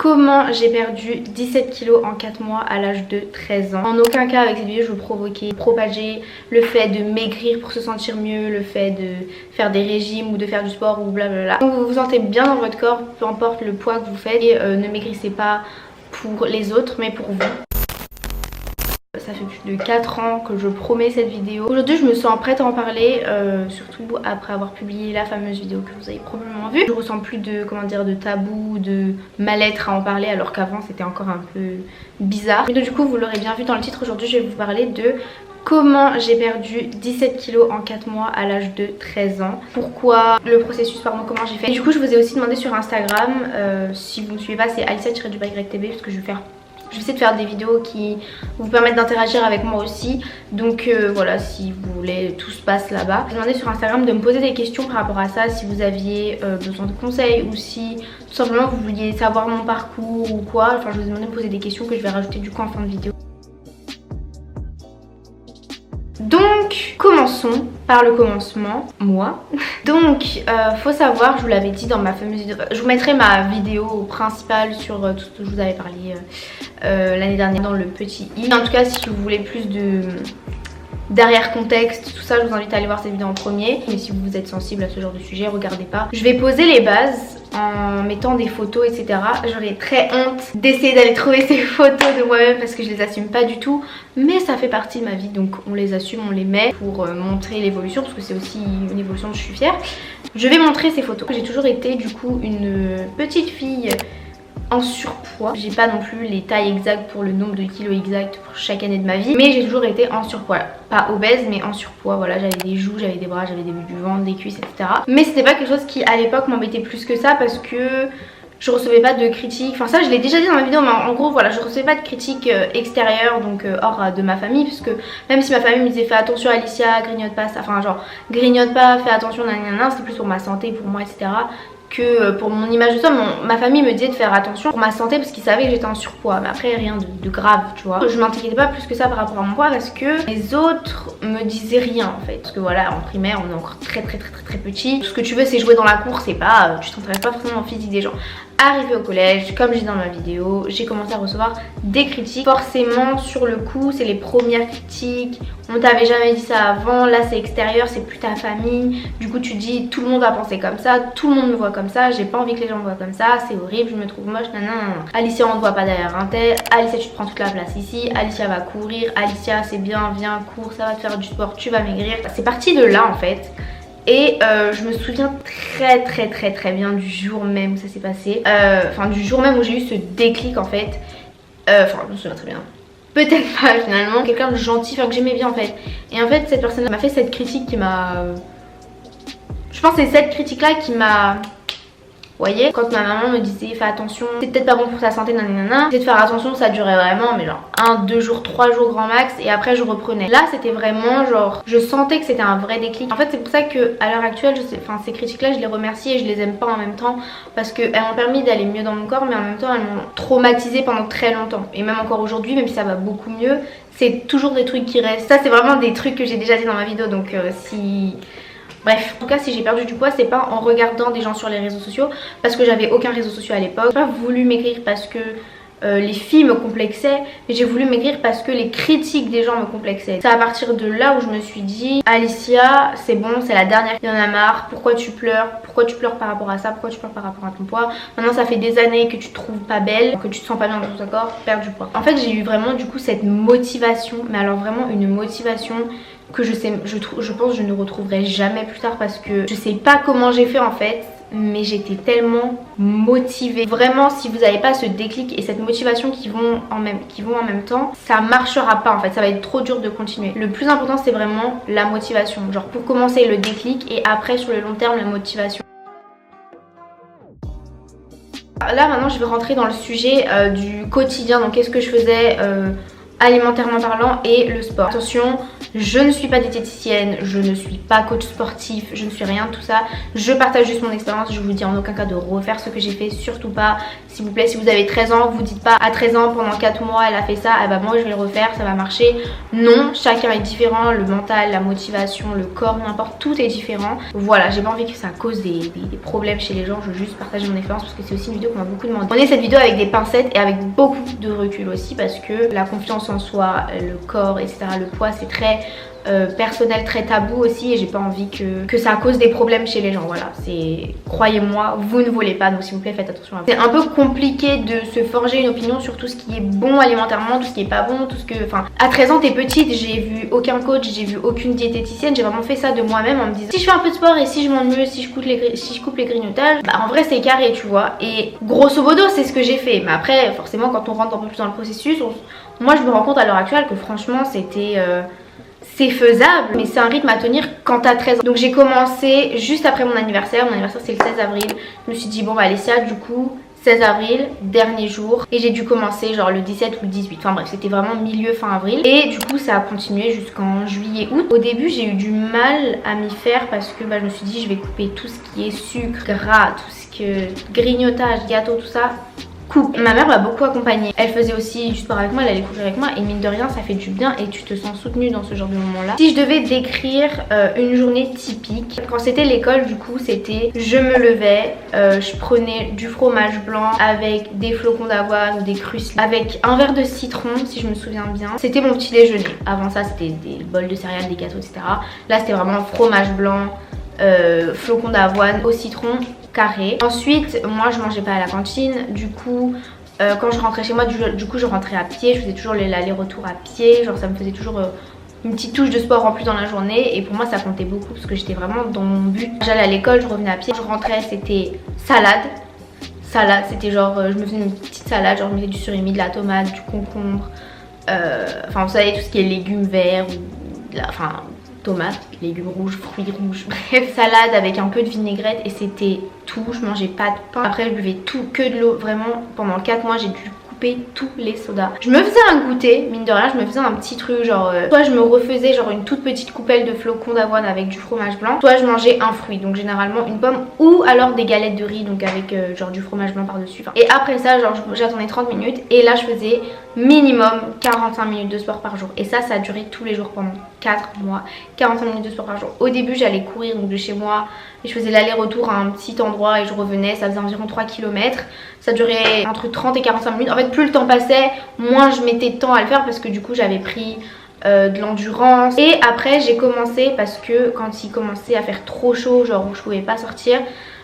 Comment j'ai perdu 17 kilos en 4 mois à l'âge de 13 ans. En aucun cas avec cette vidéo je veux provoquer, propager le fait de maigrir pour se sentir mieux, le fait de faire des régimes ou de faire du sport ou blablabla. Donc vous vous sentez bien dans votre corps, peu importe le poids que vous faites, et ne maigrissez pas pour les autres mais pour vous. Ça fait plus de 4 ans que je promets cette vidéo. Aujourd'hui je me sens prête à en parler, surtout après avoir publié la fameuse vidéo que vous avez probablement vue. Je ressens plus de, comment dire, de tabou, de mal-être à en parler, alors qu'avant c'était encore un peu bizarre. Et donc du coup vous l'aurez bien vu dans le titre, aujourd'hui je vais vous parler de comment j'ai perdu 17 kilos en 4 mois à l'âge de 13 ans. Pourquoi, le processus, pardon, comment j'ai fait. Et du coup je vous ai aussi demandé sur Instagram, si vous ne me suivez pas c'est Alicia-YTB, parce que je vais essayer de faire des vidéos qui vous permettent d'interagir avec moi aussi. Donc voilà, si vous voulez, tout se passe là-bas. J'ai demandé sur Instagram de me poser des questions par rapport à ça, si vous aviez besoin de conseils ou si tout simplement vous vouliez savoir mon parcours ou quoi. Enfin je vous ai demandé de me poser des questions que je vais rajouter du coup en fin de vidéo. Donc commençons par le commencement, moi. Donc faut savoir, je vous l'avais dit dans ma fameuse vidéo, je vous mettrai ma vidéo principale sur tout ce que je vous avais parlé l'année dernière dans le petit i. En tout cas si vous voulez plus de derrière contexte, tout ça, je vous invite à aller voir cette vidéo en premier. Mais si vous êtes sensible à ce genre de sujet, regardez pas. Je vais poser les bases en mettant des photos, etc. J'aurais très honte d'essayer d'aller trouver ces photos de moi-même parce que je les assume pas du tout. Mais ça fait partie de ma vie, donc on les assume, on les met pour montrer l'évolution, parce que c'est aussi une évolution dont je suis fière. Je vais montrer ces photos. J'ai toujours été du coup une petite fille en surpoids. J'ai pas non plus les tailles exactes pour le nombre de kilos exacts pour chaque année de ma vie, mais j'ai toujours été en surpoids. Pas obèse mais en surpoids, voilà, j'avais des joues, j'avais des bras, j'avais du ventre, des cuisses, etc. Mais c'était pas quelque chose qui à l'époque m'embêtait plus que ça, parce que je recevais pas de critiques, enfin ça je l'ai déjà dit dans ma vidéo, mais en gros voilà, je recevais pas de critiques extérieures, donc hors de ma famille, puisque même si ma famille me disait fais attention Alicia, grignote pas ça, enfin genre grignote pas, fais attention, nanana, c'était plus pour ma santé, pour moi, etc. que pour mon image de soi. Ma famille me disait de faire attention pour ma santé parce qu'ils savaient que j'étais en surpoids, mais après rien de grave, tu vois. Je m'inquiétais pas plus que ça par rapport à mon poids parce que les autres me disaient rien en fait, parce que voilà, en primaire on est encore très petit. Tout ce que tu veux c'est jouer dans la cour, c'est pas, tu t'intéresses pas forcément au physique des gens. Arrivé au collège, comme je dis dans ma vidéo, j'ai commencé à recevoir des critiques. Forcément sur le coup c'est les premières critiques, on t'avait jamais dit ça avant, là c'est extérieur, c'est plus ta famille, du coup tu dis tout le monde va penser comme ça, tout le monde me voit comme ça, j'ai pas envie que les gens me voient comme ça, c'est horrible, je me trouve moche, nanana. Alicia on te voit pas derrière un tel, Alicia tu te prends toute la place ici, Alicia va courir, Alicia c'est bien, viens cours, ça va te faire du sport, tu vas maigrir. C'est parti de là en fait. Et je me souviens très bien du jour même où ça s'est passé, enfin du jour même où j'ai eu ce déclic en fait, enfin je me souviens très bien, peut-être pas finalement, quelqu'un de gentil, enfin que j'aimais bien en fait. Et en fait cette personne m'a fait cette critique qui m'a, je pense que c'est cette critique là qui m'a, vous voyez, quand ma maman me disait fais attention, c'est peut-être pas bon pour ta santé, nanana, j'essayais de faire attention, ça durait vraiment mais genre 1, 2 jours, 3 jours grand max, et après je reprenais. Là c'était vraiment genre, je sentais que c'était un vrai déclic. En fait c'est pour ça que à l'heure actuelle, je sais, enfin ces critiques là je les remercie et je les aime pas en même temps, parce qu'elles m'ont permis d'aller mieux dans mon corps, mais en même temps elles m'ont traumatisée pendant très longtemps. Et même encore aujourd'hui, même si ça va beaucoup mieux, c'est toujours des trucs qui restent. Ça c'est vraiment des trucs que j'ai déjà dit dans ma vidéo, donc si... Bref, en tout cas si j'ai perdu du poids c'est pas en regardant des gens sur les réseaux sociaux, parce que j'avais aucun réseau social à l'époque. J'ai pas voulu maigrir parce que les filles me complexaient, mais j'ai voulu maigrir parce que les critiques des gens me complexaient. C'est à partir de là où je me suis dit Alicia c'est bon, c'est la dernière, il y en a marre, pourquoi tu pleures par rapport à ça, pourquoi tu pleures par rapport à ton poids, maintenant ça fait des années que tu te trouves pas belle, que tu te sens pas bien dans ton corps, perds du poids. En fait j'ai eu vraiment du coup cette motivation, mais alors vraiment une motivation que je pense que je ne retrouverai jamais plus tard, parce que je sais pas comment j'ai fait en fait, mais j'étais tellement motivée. Vraiment si vous n'avez pas ce déclic et cette motivation qui vont en même temps, ça marchera pas en fait, ça va être trop dur de continuer. Le plus important c'est vraiment la motivation, genre pour commencer le déclic et après sur le long terme la motivation. Là maintenant je vais rentrer dans le sujet du quotidien, donc qu'est-ce que je faisais alimentairement parlant, et le sport. Attention, je ne suis pas diététicienne, je ne suis pas coach sportif, je ne suis rien de tout ça. Je partage juste mon expérience, je vous dis en aucun cas de refaire ce que j'ai fait, surtout pas. S'il vous plaît, si vous avez 13 ans, vous dites pas à 13 ans pendant 4 mois elle a fait ça, eh ben moi je vais le refaire, ça va marcher. Non, chacun est différent, le mental, la motivation, le corps, n'importe, tout est différent. Voilà, j'ai pas envie que ça cause des problèmes chez les gens, je veux juste partager mon expérience parce que c'est aussi une vidéo qu'on m'a beaucoup demandé. Prenez cette vidéo avec des pincettes et avec beaucoup de recul aussi, parce que la confiance en soi, le corps, etc., le poids, c'est très personnel, très tabou aussi, et j'ai pas envie que ça cause des problèmes chez les gens. Voilà, c'est, croyez-moi, vous ne volez pas, donc s'il vous plaît faites attention à vous. C'est un peu compliqué de se forger une opinion sur tout ce qui est bon alimentairement, tout ce qui est pas bon, tout ce que, enfin, à 13 ans t'es petite, j'ai vu aucun coach, j'ai vu aucune diététicienne, j'ai vraiment fait ça de moi-même en me disant si je fais un peu de sport et si je mange mieux, si je coupe les grignotages, bah en vrai c'est carré, tu vois. Et grosso modo c'est ce que j'ai fait, mais après forcément quand on rentre un peu plus dans le processus, moi je me rends compte à l'heure actuelle que franchement c'est faisable, mais c'est un rythme à tenir quand t'as 13 ans. Donc j'ai commencé juste après mon anniversaire c'est le 16 avril. Je me suis dit bon bah Alessia, du coup 16 avril, dernier jour, et j'ai dû commencer genre le 17 ou le 18, enfin bref c'était vraiment milieu fin avril, et du coup ça a continué jusqu'en juillet août. Au début j'ai eu du mal à m'y faire parce que bah, je me suis dit je vais couper tout ce qui est sucre, gras, tout ce que grignotage, gâteau, tout ça. Coupe. Ma mère m'a beaucoup accompagnée. Elle faisait aussi du sport avec moi, elle allait courir avec moi, et mine de rien ça fait du bien et tu te sens soutenue dans ce genre de moment là. Si je devais décrire une journée typique, quand c'était l'école du coup c'était je me levais, je prenais du fromage blanc avec des flocons d'avoine ou des crucifix, avec un verre de citron si je me souviens bien. C'était mon petit déjeuner. Avant ça c'était des bols de céréales, des gâteaux, etc. Là c'était vraiment fromage blanc, flocons d'avoine au citron, carré. Ensuite moi je mangeais pas à la cantine, du coup quand je rentrais chez moi du coup je rentrais à pied, je faisais toujours l'aller-retour à pied, genre ça me faisait toujours une petite touche de sport en plus dans la journée, et pour moi ça comptait beaucoup parce que j'étais vraiment dans mon but. J'allais à l'école, je revenais à pied, je rentrais, c'était salade, c'était genre je me faisais une petite salade, genre je mettais du surimi, de la tomate, du concombre, enfin vous savez tout ce qui est légumes verts ou enfin tomates, légumes rouges, fruits rouges, bref, salade avec un peu de vinaigrette, et c'était tout. Je mangeais pas de pain. Après je buvais tout, que de l'eau. Vraiment pendant 4 mois j'ai dû couper tous les sodas. Je me faisais un goûter, mine de rien, je me faisais un petit truc genre soit je me refaisais genre une toute petite coupelle de flocons d'avoine avec du fromage blanc, soit je mangeais un fruit, donc généralement une pomme, ou alors des galettes de riz, donc avec genre du fromage blanc par dessus. Et après ça genre j'attendais 30 minutes, et là je faisais minimum 45 minutes de sport par jour, et ça a duré tous les jours pendant 4 mois, 45 minutes de sport par jour. Au début j'allais courir donc de chez moi, et je faisais l'aller-retour à un petit endroit et je revenais, ça faisait environ 3 km, ça durait entre 30 et 45 minutes. En fait plus le temps passait, moins je mettais de temps à le faire parce que du coup j'avais pris de l'endurance. Et après j'ai commencé, parce que quand il commençait à faire trop chaud, genre où je pouvais pas sortir,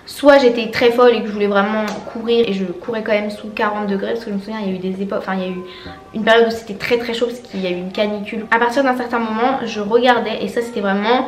soit j'étais très folle et que je voulais vraiment courir, et je courais quand même sous 40 degrés, parce que je me souviens il y a eu des époques, enfin il y a eu une période où c'était très très chaud parce qu'il y a eu une canicule. À partir d'un certain moment je regardais, et ça c'était vraiment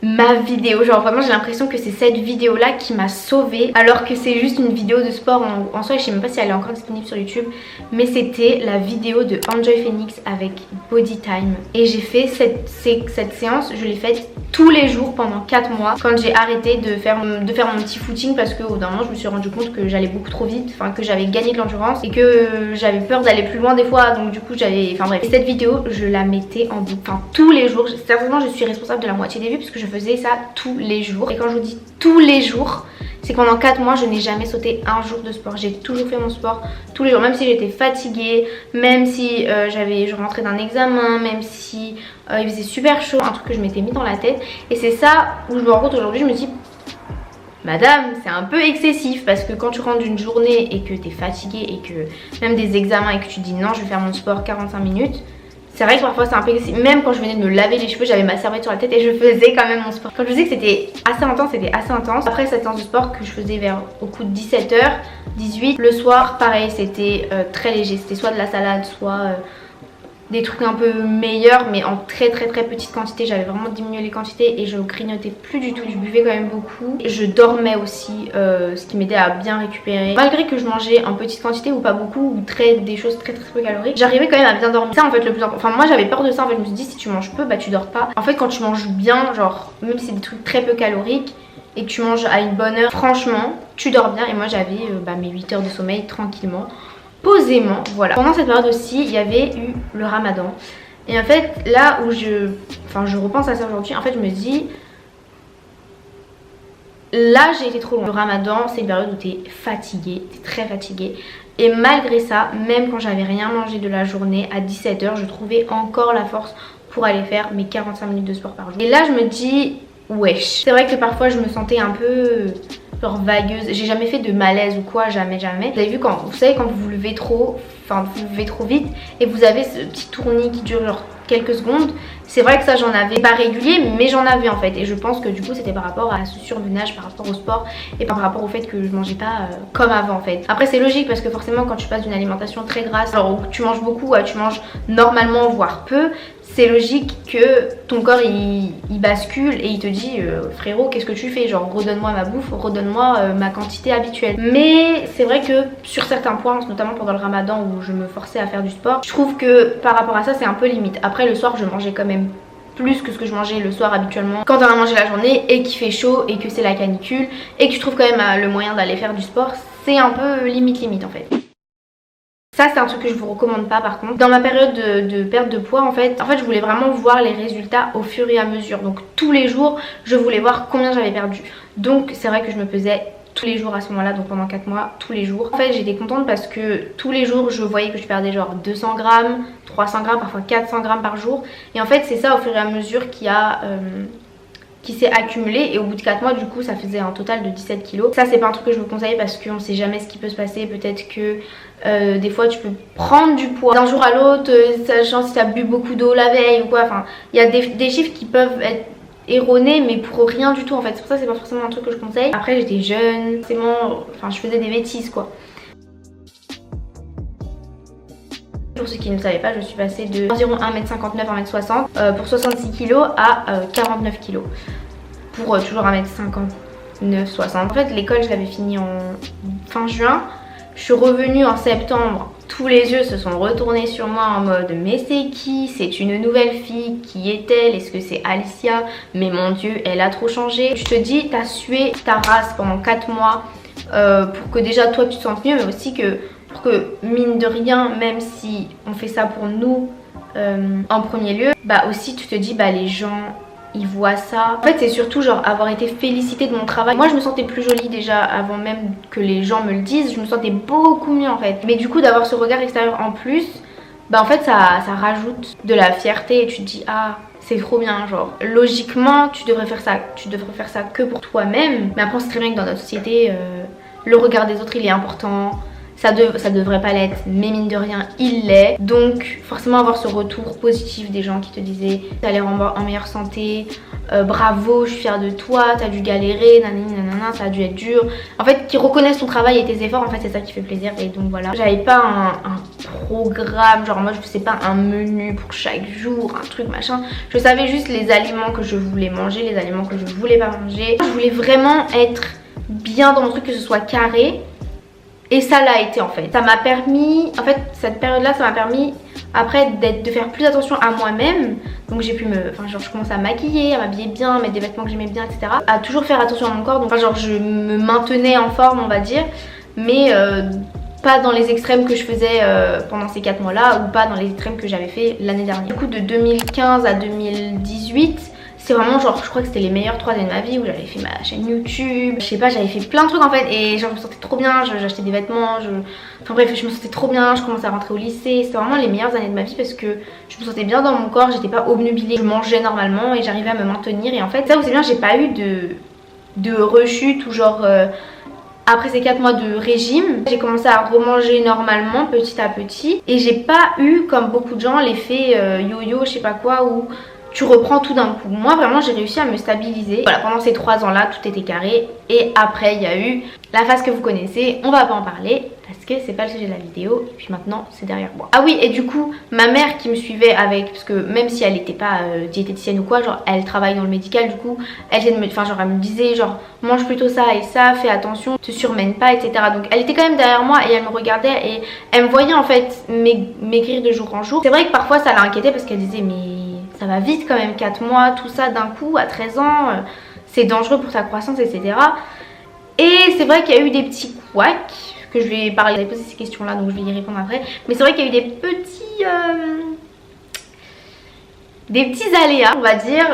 ma vidéo, genre vraiment j'ai l'impression que c'est cette vidéo là qui m'a sauvée, alors que c'est juste une vidéo de sport en soi, je sais même pas si elle est encore disponible sur YouTube, mais c'était la vidéo de Enjoy Phoenix avec Body Time, et j'ai fait cette séance, je l'ai faite tous les jours pendant 4 mois quand j'ai arrêté de faire mon petit footing, parce qu'au bout d'un moment je me suis rendu compte que j'allais beaucoup trop vite, enfin que j'avais gagné de l'endurance et que j'avais peur d'aller plus loin des fois, donc du coup j'avais, enfin bref. Et cette vidéo je la mettais en boucle, enfin tous les jours, certainement je suis responsable de la moitié des vues puisque je faisais ça tous les jours. Et quand je vous dis tous les jours, c'est que pendant 4 mois je n'ai jamais sauté un jour de sport. J'ai toujours fait mon sport tous les jours, même si j'étais fatiguée, même si je rentrais d'un examen, même si il faisait super chaud, un truc que je m'étais mis dans la tête. Et c'est ça où je me rends compte aujourd'hui, je me dis madame c'est un peu excessif, parce que quand tu rentres d'une journée et que t'es fatiguée et que même des examens et que tu dis non je vais faire mon sport 45 minutes, c'est vrai que parfois c'est un peu excessif. Même quand je venais de me laver les cheveux, j'avais ma serviette sur la tête et je faisais quand même mon sport. Quand je vous disais que c'était assez intense, c'était assez intense. Après cette séance de sport que je faisais vers au coup de 17h, 18, le soir pareil c'était très léger. C'était soit de la salade, soit des trucs un peu meilleurs, mais en très petite quantité. J'avais vraiment diminué les quantités et je grignotais plus du tout, je buvais quand même beaucoup. Je dormais aussi, ce qui m'aidait à bien récupérer. Malgré que je mangeais en petite quantité ou pas beaucoup, ou des choses très peu caloriques, j'arrivais quand même à bien dormir. Ça en fait le plus important, enfin moi j'avais peur de ça en fait, je me suis dit si tu manges peu bah tu dors pas. En fait quand tu manges bien, genre même si c'est des trucs très peu caloriques et que tu manges à une bonne heure, franchement tu dors bien. Et moi j'avais mes 8 heures de sommeil tranquillement. posément. Voilà. Pendant cette période aussi, il y avait eu le ramadan. Et en fait, là où je repense à ça aujourd'hui, en fait, je me dis, là, j'ai été trop loin. Le ramadan, c'est une période où t'es fatiguée, t'es très fatiguée. Et malgré ça, même quand j'avais rien mangé de la journée, à 17 h, je trouvais encore la force pour aller faire mes 45 minutes de sport par jour. Et là, je me dis, wesh. C'est vrai que parfois, je me sentais un peu genre vagueuse. J'ai jamais fait de malaise ou quoi, jamais. Vous avez vu vous savez quand vous levez trop, vous levez trop vite et vous avez ce petit tournis qui dure genre quelques secondes. C'est vrai que ça j'en avais pas régulier, mais j'en avais en fait. Et je pense que du coup c'était par rapport à ce surmenage, par rapport au sport et par rapport au fait que je mangeais pas comme avant en fait. Après c'est logique parce que forcément quand tu passes d'une alimentation très grasse, genre où tu manges beaucoup à tu manges normalement voire peu, c'est logique que ton corps il bascule et il te dit frérot qu'est-ce que tu fais, genre redonne-moi ma bouffe, redonne-moi ma quantité habituelle. Mais c'est vrai que sur certains points, notamment pendant le ramadan où je me forçais à faire du sport, je trouve que par rapport à ça c'est un peu limite. Après le soir je mangeais quand même plus que ce que je mangeais le soir habituellement quand on a mangé la journée et qu'il fait chaud et que c'est la canicule et que je trouve quand même le moyen d'aller faire du sport, c'est un peu limite en fait. Ça c'est un truc que je vous recommande pas par contre. Dans ma période de perte de poids en fait je voulais vraiment voir les résultats au fur et à mesure. Donc tous les jours je voulais voir combien j'avais perdu. Donc c'est vrai que je me pesais tous les jours à ce moment là, donc pendant 4 mois, tous les jours. En fait j'étais contente parce que tous les jours je voyais que je perdais genre 200 grammes, 300 grammes, parfois 400 grammes par jour. Et en fait c'est ça au fur et à mesure qui s'est accumulé et au bout de 4 mois du coup ça faisait un total de 17 kilos. Ça c'est pas un truc que je vous conseille parce qu'on sait jamais ce qui peut se passer. Peut-être que des fois tu peux prendre du poids d'un jour à l'autre, sachant si tu as bu beaucoup d'eau la veille ou quoi. Enfin il y a des chiffres qui peuvent être erronés mais pour rien du tout en fait. C'est pour ça que c'est pas forcément un truc que je conseille. Après j'étais jeune, je faisais des bêtises quoi. Pour ceux qui ne savaient pas, je suis passée de environ 1m59 1m60 pour 66 kg à 49 kg pour toujours 1m59 60. En fait l'école je l'avais fini en fin juin. Je suis revenue en septembre, tous les yeux se sont retournés sur moi en mode mais c'est qui? C'est une nouvelle fille, qui est-elle? Est-ce que c'est Alicia? Mais mon dieu elle a trop changé. Je te dis t'as sué ta race pendant 4 mois pour que déjà toi tu te sentes mieux mais aussi pour que mine de rien, même si on fait ça pour nous en premier lieu, bah aussi tu te dis bah les gens ils voient ça. En fait c'est surtout genre avoir été félicitée de mon travail. Moi je me sentais plus jolie déjà avant même que les gens me le disent. Je me sentais beaucoup mieux en fait. Mais du coup d'avoir ce regard extérieur en plus, bah en fait ça rajoute de la fierté et tu te dis ah c'est trop bien, genre logiquement tu devrais faire ça que pour toi-même. Mais après on sait très bien que dans notre société le regard des autres il est important. Ça devrait pas l'être, mais mine de rien, il l'est. Donc forcément avoir ce retour positif des gens qui te disaient t'as l'air en meilleure santé, bravo, je suis fière de toi, t'as dû galérer, nanani nanana, ça a dû être dur. En fait, qui reconnaissent ton travail et tes efforts, en fait c'est ça qui fait plaisir. Et donc voilà, j'avais pas un programme, genre moi je sais pas un menu pour chaque jour, un truc machin. Je savais juste les aliments que je voulais manger, les aliments que je voulais pas manger. Je voulais vraiment être bien dans mon truc, que ce soit carré. Et ça l'a été en fait. Ça m'a permis, en fait cette période là ça m'a permis après de faire plus attention à moi-même. Donc j'ai pu je commençais à maquiller, à m'habiller bien, mettre des vêtements que j'aimais bien etc. À toujours faire attention à mon corps. Donc je me maintenais en forme on va dire. Mais pas dans les extrêmes que je faisais pendant ces 4 mois là. Ou pas dans les extrêmes que j'avais fait l'année dernière. Du coup de 2015 à 2018 c'est vraiment genre je crois que c'était les meilleures 3 années de ma vie où j'avais fait ma chaîne YouTube, je sais pas, j'avais fait plein de trucs en fait et genre je me sentais trop bien, j'achetais des vêtements, enfin bref je me sentais trop bien, je commençais à rentrer au lycée, c'était vraiment les meilleures années de ma vie parce que je me sentais bien dans mon corps, j'étais pas obnubilée, je mangeais normalement et j'arrivais à me maintenir. Et en fait ça où c'est bien, j'ai pas eu de rechute ou genre après ces 4 mois de régime, j'ai commencé à remanger normalement petit à petit et j'ai pas eu comme beaucoup de gens l'effet yo-yo je sais pas quoi où tu reprends tout d'un coup. Moi vraiment j'ai réussi à me stabiliser. Voilà, pendant ces 3 ans là tout était carré. Et après il y a eu la phase que vous connaissez. On va pas en parler parce que c'est pas le sujet de la vidéo. Et puis maintenant c'est derrière moi. Ah oui, et du coup ma mère qui me suivait avec, parce que même si elle était pas diététicienne ou quoi, genre elle travaille dans le médical, du coup elle me disait genre mange plutôt ça et ça, fais attention, te surmène pas etc. Donc elle était quand même derrière moi et elle me regardait et elle me voyait en fait maigrir de jour en jour. C'est vrai que parfois ça l'a inquiétée parce qu'elle disait mais ça va vite quand même, 4 mois, tout ça d'un coup à 13 ans, c'est dangereux pour ta croissance etc. Et c'est vrai qu'il y a eu des petits couacs que je vais parler. J'avais posé ces questions là donc je vais y répondre après. Mais c'est vrai qu'il y a eu des petits aléas on va dire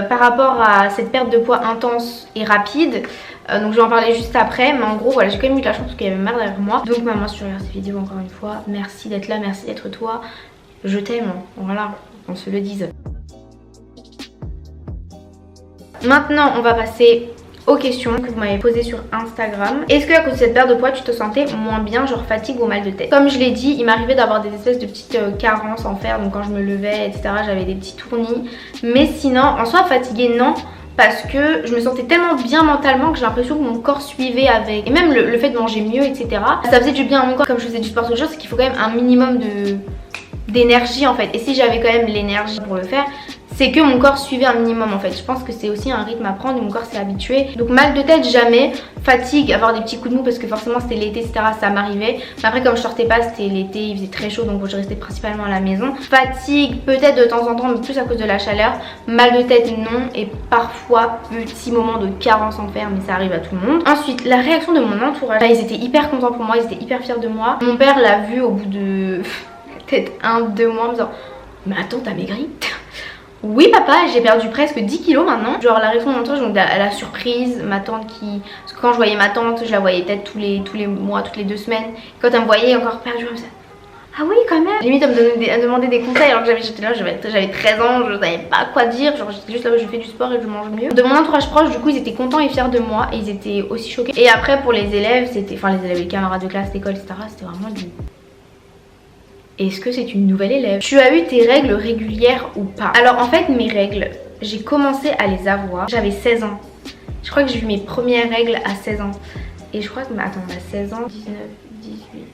par rapport à cette perte de poids intense et rapide. Donc je vais en parler juste après, mais en gros voilà, j'ai quand même eu de la chance parce qu'il y avait ma mère derrière moi. Donc maman, si tu regardes cette vidéo encore une fois, merci d'être là, merci d'être toi, je t'aime, voilà, on se le dise. Maintenant on va passer aux questions que vous m'avez posées sur Instagram. Est-ce que à cause de cette perte de poids tu te sentais moins bien, genre fatigue ou mal de tête? Comme je l'ai dit, il m'arrivait d'avoir des espèces de petites carences en fer, donc quand je me levais etc j'avais des petits tournis, mais sinon en soi fatiguée non, parce que je me sentais tellement bien mentalement que j'ai l'impression que mon corps suivait avec, et même le fait de manger mieux etc, ça faisait du bien à mon corps. Comme je faisais du sport tous les jours, c'est qu'il faut quand même un minimum d'énergie en fait, et si j'avais quand même l'énergie pour le faire, c'est que mon corps suivait un minimum en fait. Je pense que c'est aussi un rythme à prendre et mon corps s'est habitué. Donc mal de tête jamais, fatigue, avoir des petits coups de mou parce que forcément c'était l'été etc, ça m'arrivait. Mais après comme je sortais pas, c'était l'été, il faisait très chaud donc je restais principalement à la maison. Fatigue peut-être de temps en temps mais plus à cause de la chaleur. Mal de tête non, et parfois petit moment de carence en fer, mais ça arrive à tout le monde. Ensuite la réaction de mon entourage, ils étaient hyper contents pour moi, ils étaient hyper fiers de moi. Mon père l'a vu au bout de peut-être 1-2 mois en me disant mais attends t'as maigri? Oui papa, j'ai perdu presque 10 kilos maintenant. Genre la réaction de mon entourage, donc à la surprise, ma tante qui... Parce que quand je voyais ma tante, je la voyais peut-être tous les mois, toutes les 2 semaines. Quand elle me voyait encore perdue, elle me disait ah oui quand même. Limite elle me demandait des conseils alors que j'étais là, j'avais 13 ans, je savais pas quoi dire. Genre j'étais juste là, je fais du sport et je mange mieux. De mon entourage proche, du coup ils étaient contents et fiers de moi et ils étaient aussi choqués. Et après pour les élèves, c'était... Enfin les élèves, les camarades de classe, d'école etc, c'était vraiment du... Est-ce que c'est une nouvelle élève? Tu as eu tes règles régulières ou pas? Alors en fait mes règles, j'ai commencé à les avoir, j'avais 16 ans. Je crois que j'ai eu mes premières règles à 16 ans. Et je crois que... Attends, on a 16 ans, 19, 18...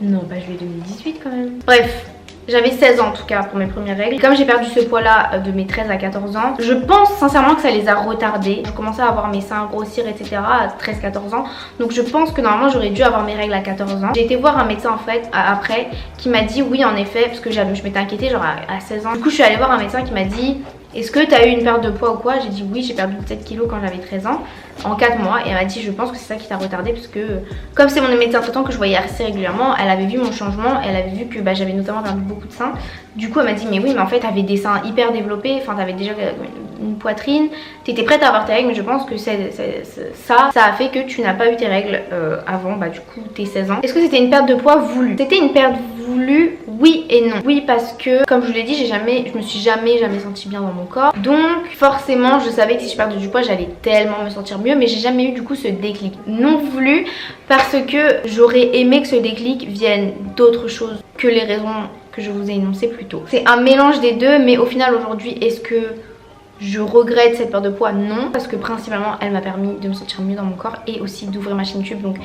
Non, pas juillet 2018 quand même. Bref, j'avais 16 ans en tout cas pour mes premières règles. Comme j'ai perdu ce poids là de mes 13 à 14 ans, je pense sincèrement que ça les a retardés. Je commençais à avoir mes seins grossir etc à 13-14 ans. Donc je pense que normalement j'aurais dû avoir mes règles à 14 ans. J'ai été voir un médecin en fait après qui m'a dit oui en effet, parce que je m'étais inquiétée genre à 16 ans. Du coup je suis allée voir un médecin qui m'a dit est-ce que tu as eu une perte de poids ou quoi? J'ai dit oui, j'ai perdu 7 kilos quand j'avais 13 ans en 4 mois. Et elle m'a dit je pense que c'est ça qui t'a retardé parce que comme c'est mon médecin traitant que je voyais assez régulièrement, elle avait vu mon changement, elle avait vu que j'avais notamment perdu beaucoup de seins. Du coup elle m'a dit mais oui mais en fait t'avais des seins hyper développés, enfin t'avais déjà une poitrine, t'étais prête à avoir tes règles, mais je pense que ça a fait que tu n'as pas eu tes règles avant du coup tes 16 ans. Est-ce que c'était une perte de poids voulue? C'était une perte voulue, oui et non. Oui parce que comme je vous l'ai dit, je me suis jamais sentie bien dans mon corps, donc forcément je savais que si je perdais du poids j'allais tellement me sentir mieux, mais j'ai jamais eu du coup ce déclic. Non voulu parce que j'aurais aimé que ce déclic vienne d'autre chose que les raisons que je vous ai énoncées plus tôt. C'est un mélange des deux, mais au final aujourd'hui est-ce que je regrette cette perte de poids? Non, parce que principalement elle m'a permis de me sentir mieux dans mon corps et aussi d'ouvrir ma chaîne YouTube. Donc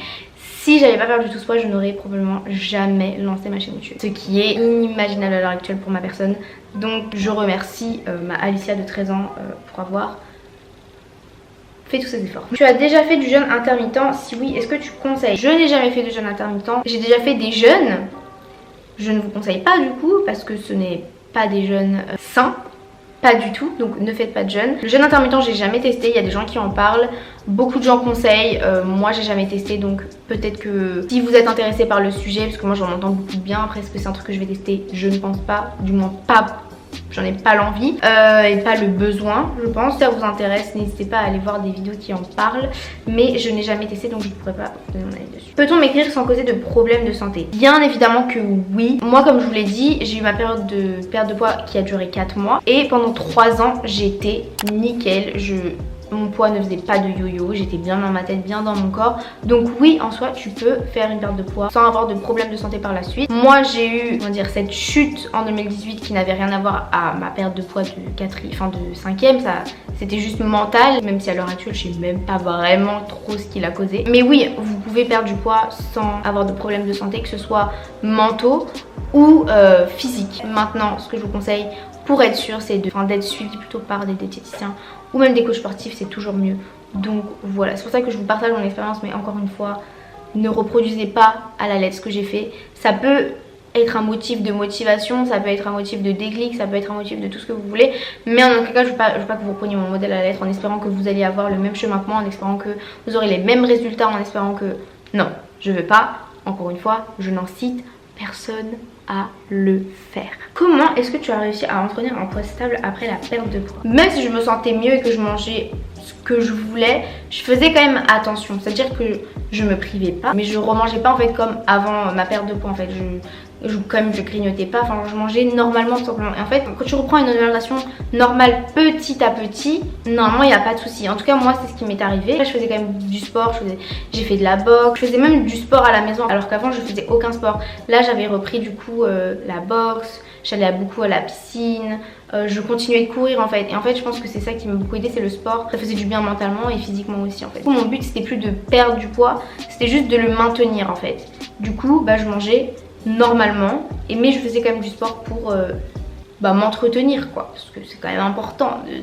si j'avais pas perdu tout ce poids, je n'aurais probablement jamais lancé ma chaîne YouTube, ce qui est inimaginable à l'heure actuelle pour ma personne. Donc je remercie ma Alicia de 13 ans pour avoir fait tous ces efforts. Tu as déjà fait du jeûne intermittent? Si oui, est-ce que tu conseilles? Je n'ai jamais fait de jeûne intermittent. J'ai déjà fait des jeûnes. Je ne vous conseille pas du coup parce que ce n'est pas des jeûnes sains. Pas du tout, donc ne faites pas de jeûne. Le jeûne intermittent j'ai jamais testé, il y a des gens qui en parlent, beaucoup de gens conseillent, moi j'ai jamais testé, donc peut-être que si vous êtes intéressé par le sujet, parce que moi j'en entends beaucoup de bien, après est-ce que c'est un truc que je vais tester? Je ne pense pas, du moins pas, j'en ai pas l'envie et pas le besoin je pense. Si ça vous intéresse n'hésitez pas à aller voir des vidéos qui en parlent, mais je n'ai jamais testé donc je ne pourrais pas vous donner mon avis dessus. Peut-on m'écrire sans causer de problèmes de santé? Bien évidemment que oui. Moi comme je vous l'ai dit, j'ai eu ma période de perte de poids qui a duré 4 mois et pendant 3 ans j'étais nickel. Mon poids ne faisait pas de yo-yo, j'étais bien dans ma tête, bien dans mon corps. Donc oui, en soi, tu peux faire une perte de poids sans avoir de problème de santé par la suite. Moi, j'ai eu, comment dire, cette chute en 2018 qui n'avait rien à voir à ma perte de poids de 5e. C'était juste mental, même si à l'heure actuelle, je sais même pas vraiment trop ce qui l'a causé. Mais oui, vous pouvez perdre du poids sans avoir de problème de santé, que ce soit mentaux ou physiques. Maintenant, ce que je vous conseille pour être sûr, c'est d'être suivi plutôt par des diététiciens ou même des coachs sportifs, c'est toujours mieux. Donc voilà, c'est pour ça que je vous partage mon expérience, mais encore une fois, ne reproduisez pas à la lettre ce que j'ai fait. Ça peut être un motif de motivation, ça peut être un motif de déclic, ça peut être un motif de tout ce que vous voulez. Mais en aucun cas, je veux pas que vous preniez mon modèle à la lettre en espérant que vous alliez avoir le même chemin que moi, en espérant que vous aurez les mêmes résultats, en espérant que... Non, je veux pas. Encore une fois, je n'incite personne à le faire. Comment est-ce que tu as réussi à entretenir un poids stable après la perte de poids? Même si je me sentais mieux et que je mangeais ce que je voulais, je faisais quand même attention. C'est-à-dire que je me privais pas, mais je remangeais pas en fait comme avant ma perte de poids en fait. Je grignotais pas, enfin je mangeais normalement tout simplement. Et en fait quand tu reprends une alimentation normale petit à petit, normalement il n'y a pas de souci. En tout cas moi c'est ce qui m'est arrivé. Là je faisais quand même du sport, j'ai fait de la boxe, je faisais même du sport à la maison alors qu'avant je faisais aucun sport. Là j'avais repris du coup la boxe, j'allais beaucoup à la piscine, je continuais de courir en fait. Et en fait je pense que c'est ça qui m'a beaucoup aidé, c'est le sport. Ça faisait du bien mentalement et physiquement aussi en fait. Du coup, mon but c'était plus de perdre du poids, c'était juste de le maintenir en fait. Du coup bah je mangeais normalement, mais je faisais quand même du sport pour m'entretenir quoi, parce que c'est quand même important de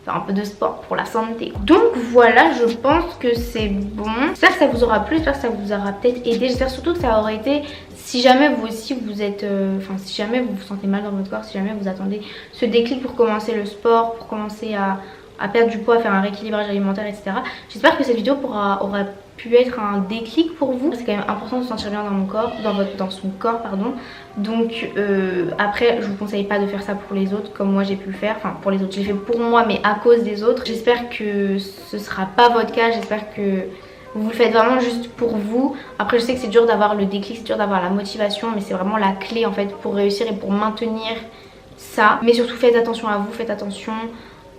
faire un peu de sport pour la santé quoi. Donc voilà, je pense que c'est bon. J'espère que ça vous aura plu, j'espère que ça vous aura peut-être aidé, j'espère surtout que ça aurait été, si jamais vous aussi vous êtes, si jamais vous vous sentez mal dans votre corps, si jamais vous attendez ce déclic pour commencer le sport, pour commencer à perdre du poids, à faire un rééquilibrage alimentaire, etc. J'espère que cette vidéo aura pu être un déclic pour vous. C'est quand même important de se sentir bien dans mon corps, dans son corps pardon. Donc après je vous conseille pas de faire ça pour les autres comme moi j'ai pu le faire. Enfin pour les autres, je l'ai fait pour moi mais à cause des autres. J'espère que ce sera pas votre cas, j'espère que vous le faites vraiment juste pour vous. Après je sais que c'est dur d'avoir le déclic, c'est dur d'avoir la motivation, mais c'est vraiment la clé en fait pour réussir et pour maintenir ça. Mais surtout faites attention à vous, faites attention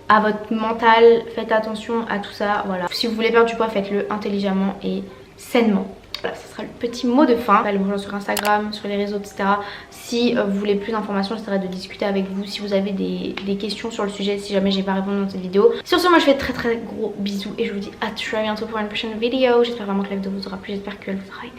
à votre mental, faites attention à tout ça, voilà. Si vous voulez perdre du poids, faites-le intelligemment et sainement. Voilà, ce sera le petit mot de fin. Allez me rejoindre sur Instagram, sur les réseaux, etc. Si vous voulez plus d'informations, j'essaierai de discuter avec vous. Si vous avez des questions sur le sujet, si jamais j'ai pas répondu dans cette vidéo. Sur ce, moi je fais très gros bisous et je vous dis à très bientôt pour une prochaine vidéo. J'espère vraiment que la vidéo vous aura plu, j'espère qu'elle vous aura aidé.